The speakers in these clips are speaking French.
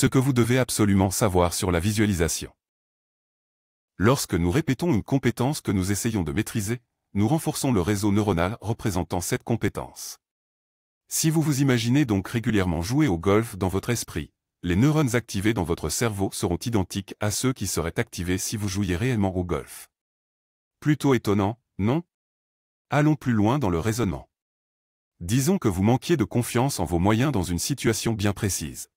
Ce que vous devez absolument savoir sur la visualisation. Lorsque nous répétons une compétence que nous essayons de maîtriser, nous renforçons le réseau neuronal représentant cette compétence. Si vous vous imaginez donc régulièrement jouer au golf dans votre esprit, les neurones activés dans votre cerveau seront identiques à ceux qui seraient activés si vous jouiez réellement au golf. Plutôt étonnant, non? Allons plus loin dans le raisonnement. Disons que vous manquiez de confiance en vos moyens dans une situation bien précise.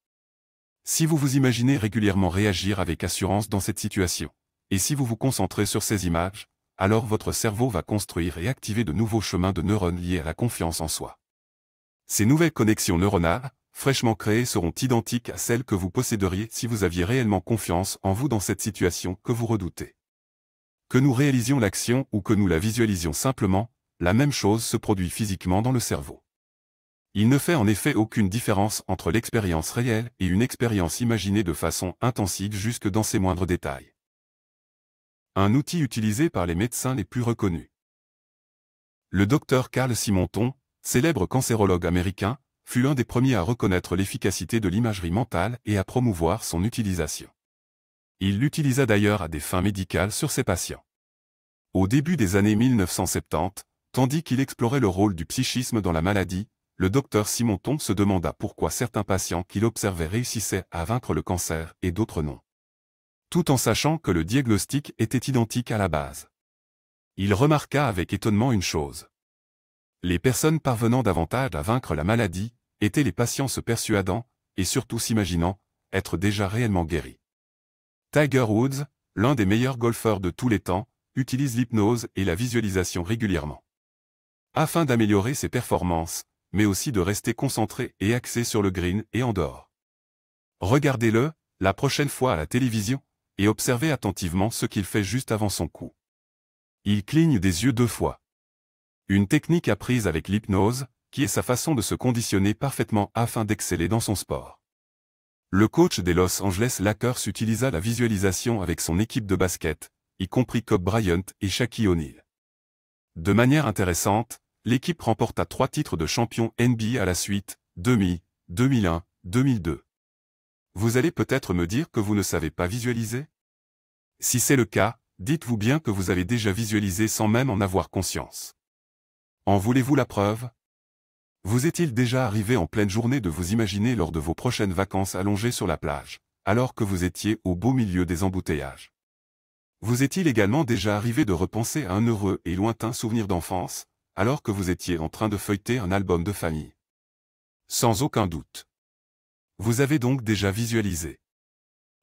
Si vous vous imaginez régulièrement réagir avec assurance dans cette situation, et si vous vous concentrez sur ces images, alors votre cerveau va construire et activer de nouveaux chemins de neurones liés à la confiance en soi. Ces nouvelles connexions neuronales, fraîchement créées, seront identiques à celles que vous posséderiez si vous aviez réellement confiance en vous dans cette situation que vous redoutez. Que nous réalisions l'action ou que nous la visualisions simplement, la même chose se produit physiquement dans le cerveau. Il ne fait en effet aucune différence entre l'expérience réelle et une expérience imaginée de façon intensive jusque dans ses moindres détails. Un outil utilisé par les médecins les plus reconnus. Le docteur Carl Simonton, célèbre cancérologue américain, fut l'un des premiers à reconnaître l'efficacité de l'imagerie mentale et à promouvoir son utilisation. Il l'utilisa d'ailleurs à des fins médicales sur ses patients. Au début des années 1970, tandis qu'il explorait le rôle du psychisme dans la maladie, le docteur Simonton se demanda pourquoi certains patients qu'il observait réussissaient à vaincre le cancer et d'autres non. Tout en sachant que le diagnostic était identique à la base. Il remarqua avec étonnement une chose. Les personnes parvenant davantage à vaincre la maladie étaient les patients se persuadant, et surtout s'imaginant, être déjà réellement guéris. Tiger Woods, l'un des meilleurs golfeurs de tous les temps, utilise l'hypnose et la visualisation régulièrement. Afin d'améliorer ses performances, mais aussi de rester concentré et axé sur le green et en dehors. Regardez-le, la prochaine fois à la télévision, et observez attentivement ce qu'il fait juste avant son coup. Il cligne des yeux 2 fois. Une technique apprise avec l'hypnose, qui est sa façon de se conditionner parfaitement afin d'exceller dans son sport. Le coach des Los Angeles Lakers utilisa la visualisation avec son équipe de basket, y compris Kobe Bryant et Shaquille O'Neal. De manière intéressante, l'équipe remporta 3 titres de champion NBA à la suite, 2000, 2001, 2002. Vous allez peut-être me dire que vous ne savez pas visualiser? Si c'est le cas, dites-vous bien que vous avez déjà visualisé sans même en avoir conscience. En voulez-vous la preuve? Vous est-il déjà arrivé en pleine journée de vous imaginer lors de vos prochaines vacances allongées sur la plage, alors que vous étiez au beau milieu des embouteillages? Vous est-il également déjà arrivé de repenser à un heureux et lointain souvenir d'enfance, alors que vous étiez en train de feuilleter un album de famille? Sans aucun doute. Vous avez donc déjà visualisé.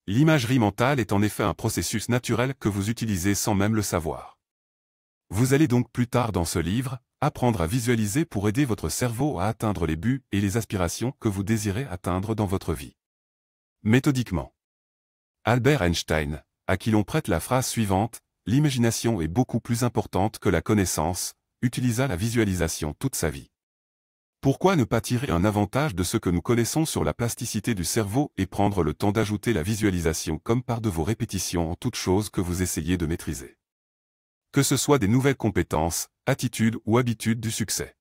L'imagerie mentale est en effet un processus naturel que vous utilisez sans même le savoir. Vous allez donc plus tard dans ce livre, apprendre à visualiser pour aider votre cerveau à atteindre les buts et les aspirations que vous désirez atteindre dans votre vie. Méthodiquement. Albert Einstein, à qui l'on prête la phrase suivante, « L'imagination est beaucoup plus importante que la connaissance », utilisa la visualisation toute sa vie. Pourquoi ne pas tirer un avantage de ce que nous connaissons sur la plasticité du cerveau et prendre le temps d'ajouter la visualisation comme part de vos répétitions en toute chose que vous essayez de maîtriser? Que ce soit des nouvelles compétences, attitudes ou habitudes du succès.